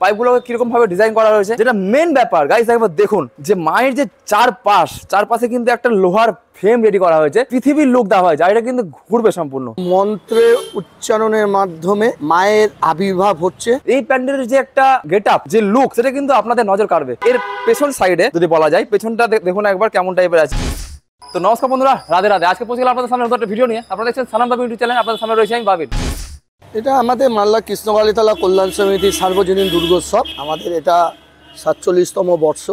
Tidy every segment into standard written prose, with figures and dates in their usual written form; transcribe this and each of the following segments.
পাইপগুলোকে কিরকম ভাবে ডিজাইন করা হয়েছে, যেটা মেন ব্যাপার গাইস একবার দেখুন যে মায়ের যে চারপাশে কিন্তু একটা লোহার ফ্রেম রেডি করা হয়েছে, পৃথিবীর লুক দেওয়া হয়েছে, আর এটা কিন্তু ঘুরবে সম্পূর্ণ। মন্ত্রের উচ্চারণের মাধ্যমে মায়ের আবির্ভাব হচ্ছে। এই প্যান্ডেলের যে একটা গেটআপ, যে লুক, সেটা কিন্তু আপনাদের নজর কাড়বে। এর পেছন সাইডে যদি বলা যায়, পেছনটা দেখুন একবার কেমন টাইপের আছে। তো নমস্কার বন্ধুরা, রাধে রাধে। আজকে পৌঁছে গেলাম আপনাদের সামনে নতুন একটা ভিডিও নিয়ে। আপনারা দেখছেন সানাম বাবু ইউটিউব চ্যানেল। আপনাদের সামনে রয়েছে আমি বাবিন। এটা আমাদের মালদা কৃষ্ণকালীতলা কল্যাণ সমিতির সার্বজনীন দুর্গোৎসব। আমাদের এটা 47তম বর্ষ।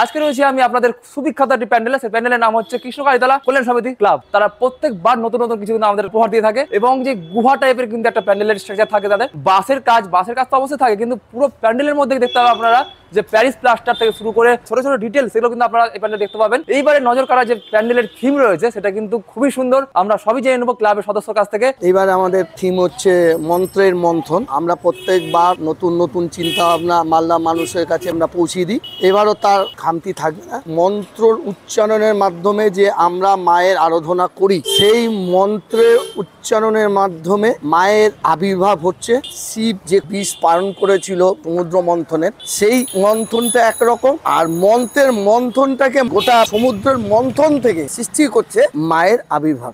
আজকে রয়েছে আমি আপনাদের সুবিখ্যাত একটি প্যান্ডেল। সেই প্যান্ডেলের নাম হচ্ছে কৃষ্ণকালীতলা কল্যাণ সমিতি ক্লাব। তারা প্রত্যেকবার নতুন নতুন কিছু কিন্তু আমাদের উপহার দিয়ে থাকে, এবং যে গুহা টাইপের কিন্তু একটা প্যান্ডেলের স্ট্রাকচার থাকে তাদের। বাঁশের কাজ তো অবশ্যই থাকে, কিন্তু পুরো প্যান্ডেলের মধ্যে দেখতে পাবেন আপনারা যে প্যারিস প্লাস্টার থেকে শুরু করে ছোট ছোট ডিটেল, সেগুলো কিন্তু আপনারা এই প্যান্ডেল দেখতে পাবেন। এইবারে নজর কাড়া যে প্যান্ডেলের থিম রয়েছে সেটা কিন্তু খুবই সুন্দর। আমরা সবই জেনে নেবো ক্লাবের সদস্যর কাছ থেকে। এইবার আমাদের থিম হচ্ছে মন্ত্রের মন্থন। আমরা প্রত্যেকবার নতুন নতুন চিন্তা ভাবনা মালদা মানুষের কাছে আমরা পৌঁছে দিই। এবারও তার খামতি থাকবে না। মন্ত্রর উচ্চারণের মাধ্যমে যে আমরা মায়ের আরাধনা করি, সেই মন্ত্রের উচ্চারণের মাধ্যমে মায়ের আবির্ভাব হচ্ছে। শিব যে বিষ পালন করেছিল সমুদ্র মন্থনের, সেই মন্থনটা একরকম, আর মন্ত্রের মন্থনটাকে গোটা সমুদ্রের মন্থন থেকে সৃষ্টি করছে মায়ের আবির্ভাব।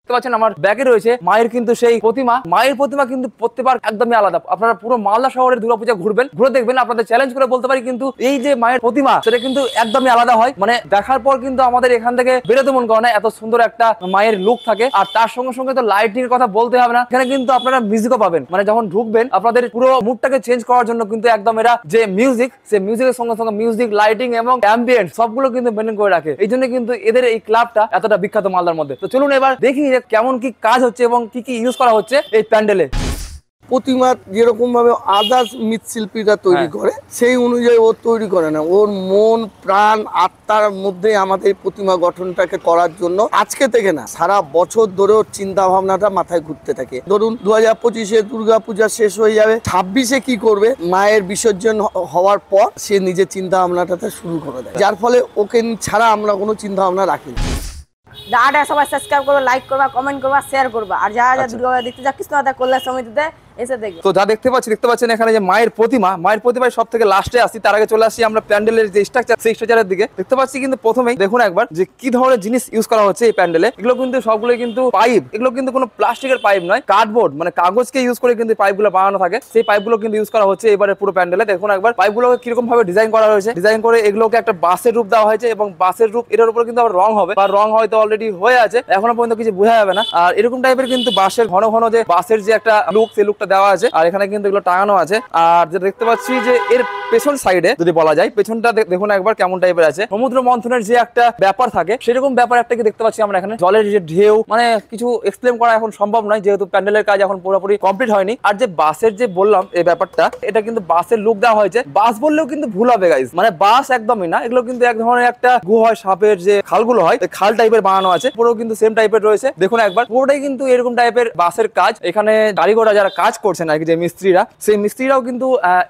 দেখতে পাচ্ছেন আমার ব্যাগে রয়েছে মায়ের কিন্তু সেই প্রতিমা। মায়ের প্রতিমা কিন্তু প্রত্যেকবার একদমই আলাদা। আপনারা পুরো মালদা শহরের দুর্গাপূজা ঘুরবেন, ঘুরে দেখবেন, আপনাদের চ্যালেঞ্জ করে বলতে পারি কিন্তু এই যে মায়ের প্রতিমা, সেটা কিন্তু একদমই আলাদা হয়। মানে দেখার পর কিন্তু আমাদের এখান থেকে বেরোতে মন করে না, এত সুন্দর একটা মায়ের লুক থাকে। আর তার সঙ্গে সঙ্গে তো লাইটিং এর কথা বলতে হবে না, এখানে কিন্তু আপনারা মিউজিকও পাবেন। মানে যখন ঢুকবেন আপনাদের পুরো মুডটাকে চেঞ্জ করার জন্য কিন্তু একদম এরা যে মিউজিক, সেই মিউজিকের সঙ্গে সঙ্গে মিউজিক, লাইটিং এবং অ্যাম্বিয়েন্ট সবগুলো কিন্তু মেনটেন করে রাখে। এই জন্য কিন্তু এদের এই ক্লাবটা এতটা বিখ্যাত মালদার মধ্যে। তো চলুন এবার দেখি যে কেমন কি কাজ হচ্ছে এবং কি কি ইউজ করা হচ্ছে এই প্যান্ডেলে। প্রতিমা যেরকম ভাবে আদার্স মৃৎশিল্পীরা তৈরি করে, সেই অনুযায়ী ও তৈরি করে না। ওর মন প্রাণ আত্মার মধ্যে আমাদের প্রতিমা গঠনটাকে করার জন্য আজকে থেকে না, সারা বছর ধরে ওর চিন্তা ভাবনাটা মাথায় ঘুরতে থাকে। ধরুন 2025-এ দুর্গা পূজা শেষ হয়ে যাবে, 26-এ কি করবে, মায়ের বিসর্জন হওয়ার পর সে নিজের চিন্তা ভাবনাটা শুরু করে দেয়, যার ফলে ওকে ছাড়া আমরা কোনো চিন্তা ভাবনা রাখি না। যারা সবাই সাবস্ক্রাইব করবে, লাইক করবা, কমেন্ট করবা, শেয়ার করবা। আর যারা দুর্গা দেখতে যা কৃষ্ণকালীতলা কল্যাণ সমিতিতে এসে দেখবে। তো যা দেখতে পাচ্ছেন এখানে যে মায়ের প্রতিমায় সব থেকে লাস্টে আসি, তার আগে চলে আসি আমরা প্যান্ডেলের যে স্ট্রাকচার, সেই স্ট্রাকচারের দিকে। দেখতে পাচ্ছি কিন্তু প্রথমেই দেখুন একবার যে কি ধরনের জিনিস ইউজ করা হচ্ছে এই প্যান্ডেলে। এগুলো কিন্তু সবগুলো কিন্তু পাইপ, এগুলো কিন্তু কোনো প্লাস্টিকের পাইপ নয়, কার্ডবোর্ড মানে কাগজকে ইউজ করে কিন্তু পাইপগুলো বানানো থাকে। সেই পাইপগুলো কিন্তু ইউজ করা হচ্ছে এবারে পুরো প্যান্ডেলে। দেখুন একবার পাইপগুলোকে কিরকম ভাবে ডিজাইন করা হয়েছে, ডিজাইন করে এগুলোকে একটা বাসের রূপ দেওয়া হয়েছে, এবং বাসের রূপ এটার উপর কিন্তু আবার রং হবে, বা রং হয়তো অলরেডি হয়ে আছে, এখনো পর্যন্ত কিছু বোঝা যাবে না। আর এরকম টাইপের কিন্তু বাসের ঘন ঘন যে বাসের যে একটা লুক, সেই লুকটা দেওয়া আছে। আর এখানে কিন্তু এগুলো টাঙানো আছে। আর যেটা দেখতে পাচ্ছি যে এর পেছন সাইডে যদি বলা যায়, পেছনটা দেখুন একবার কেমন টাইপের আছে। সমুদ্র মন্থনের যে একটা ব্যাপার থাকে, সেরকম ব্যাপার একটাকে দেখতে পাচ্ছি আমরা এখানে। জলের যে ঢেউ, মানে কিছু এক্সপ্লেন করা এখন সম্ভব নয়, যেহেতু প্যান্ডেলের কাজ এখন পুরোপুরি কমপ্লিট হয়নি। আর যে বাসের যে বললাম এই ব্যাপারটা, এটা কিন্তু বাসের লুক দেওয়া হয়েছে। বাস বললেও কিন্তু ভুল হবে গাইস, মানে বাস একদমই না, এগুলো কিন্তু এক ধরনের একটা গুহায় সাপের যে খালগুলো হয়, খাল টাইপের বানানো আছে, পুরো কিন্তু সেম টাইপের রয়েছে। দেখুন একবার পুরোটাই কিন্তু এরকম টাইপের বাসের কাজ। এখানে কারিগররা যারা কাজ করছেন আর কি, যে মিস্ত্রিরা, সেই মিস্ত্রিরাও কিন্তু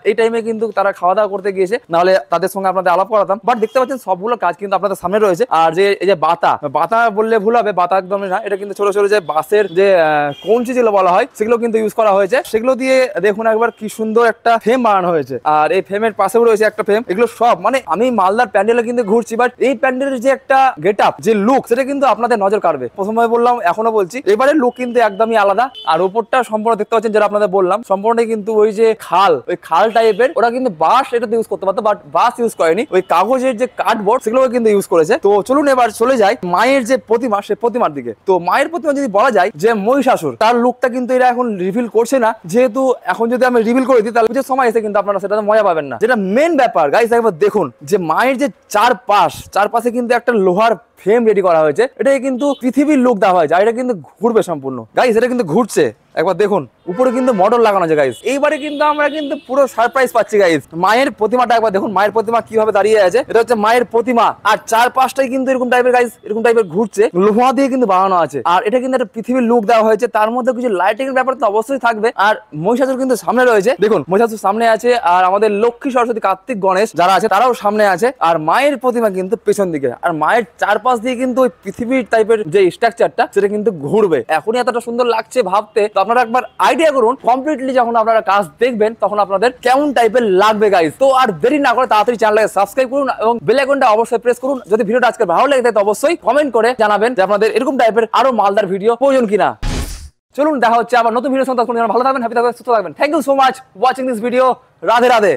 এই টাইমে কিন্তু তারা খাওয়া দাওয়া করতে গিয়েছে, নাহলে তাদের সঙ্গে আপনাদের আলাপ করাতাম। বাট দেখতে পাচ্ছেন সবগুলো কাজ কিন্তু আপনাদের সামনে রয়েছে। আর যে এই যে বাতা বললে ভুল হবে, বাতা একদমই না, এটা কিন্তু ছোট ছোট যে বাসের যে কঞ্চি যেগুলো বলা হয়, সেগুলো কিন্তু ইউজ করা হয়েছে। সেগুলো দিয়ে দেখুন একবার কি সুন্দর একটা ফ্রেম বানানো হয়েছে। আর এই ফ্রেমের পাশেও রয়েছে একটা ফ্রেম। এগুলো সব মানে আমি মালদার প্যান্ডেলে কিন্তু ঘুরছি, বাট এই প্যান্ডেলের যে একটা গেটআপ, যে লুক, সেটা কিন্তু আপনাদের নজর কাড়বে। প্রথমে বললাম, এখনো বলছি, এবারের লুক কিন্তু একদমই আলাদা। আর উপরটা সম্পূর্ণ দেখতে পাচ্ছেন, যেটা আপনাদের বললাম, সম্পূর্ণ কিন্তু ওই যে ওই খাল টাইপের, ওরা কিন্তু বাঁশ এটাতে ইউজ করতে পারতো, বাট বাঁশ ইউজ করেনি, ওই কাগজের যে কার্ডবোর্ড, সেগুলো কিন্তু ইউজ করেছে। তো চলুন এবার চলে যাই মায়ের যে প্রতিমা, সেই প্রতিমার দিকে। তো মায়ের প্রতিমা যদি বলা যায় যে মহিষাসুর, তার লুকটা কিন্তু এরা এখন রিভিল করছে না, যেহেতু এখন যদি আমি রিভিল করে দিই তাহলে পুজোর সময় এসে কিন্তু আপনারা সেটাতে মজা পাবেন না। যেটা মেন ব্যাপার গাইস একবার দেখুন যে মায়ের যে চারপাশে কিন্তু একটা লোহার ফ্রেম রেডি করা হয়েছে, এটাকে কিন্তু পৃথিবীর লুক দেওয়া হয়েছে, আর এটা কিন্তু ঘুরবে সম্পূর্ণ গাইস, এটা কিন্তু ঘুরছে। একবার দেখুন উপরে কিন্তু মডেল লাগানো আছে গাইস। এইবারে কিন্তু আমরা কিন্তু পুরো সারপ্রাইজ পাচ্ছি গাইস। মায়ের প্রতিমাটা একবার দেখুন, মায়ের প্রতিমা কিভাবে দাঁড়িয়ে আছে। এটা হচ্ছে মায়ের প্রতিমা, আর চারপাশটাই কিন্তু এরকম টাইপের গাইস, এরকম টাইপের ঘুরছে, লোহা দিয়ে কিন্তু বানানো আছে। আর এটা কিন্তু একটা পৃথিবীর লুক দেওয়া হয়েছে, তার মধ্যে কিছু লাইটিং এর ব্যাপার তো অবশ্যই থাকবে। আর মহিষাসুর কিন্তু সামনে রয়েছে, দেখুন মহিষাসুর সামনে আছে, আর আমাদের লক্ষ্মী, সরস্বতী, কার্তিক, গণেশ যারা আছে তারাও সামনে আছে, আর মায়ের প্রতিমা কিন্তু পেছন দিকে। আর মায়ের চারপাশে চারপাশ দিয়ে কিন্তু ওই পৃথিবীর টাইপের যে স্ট্রাকচারটা সেটা কিন্তু ঘুরবে। এখনই এতটা সুন্দর লাগছে ভাবতে, তো আপনারা একবার আইডিয়া করুন কমপ্লিটলি যখন আপনারা কাজ দেখবেন তখন আপনাদের কেমন টাইপের লাগবে গাইস। তো আর দেরি না করে তাড়াতাড়ি চ্যানেলটাকে সাবস্ক্রাইব করুন এবং বেল আইকনটা অবশ্যই প্রেস করুন। যদি ভিডিওটা আজকে ভালো লেগে থাকে তো অবশ্যই কমেন্ট করে জানাবেন যে আপনাদের এরকম টাইপের আরো মালদার ভিডিও প্রয়োজন কিনা। চলুন দেখা হচ্ছে আবার নতুন ভিডিওর সঙ্গে, তখন ভালো থাকবেন, হ্যাপি থাকবেন, সুস্থ থাকবেন। Thank you so much watching this video. Radhe Radhe.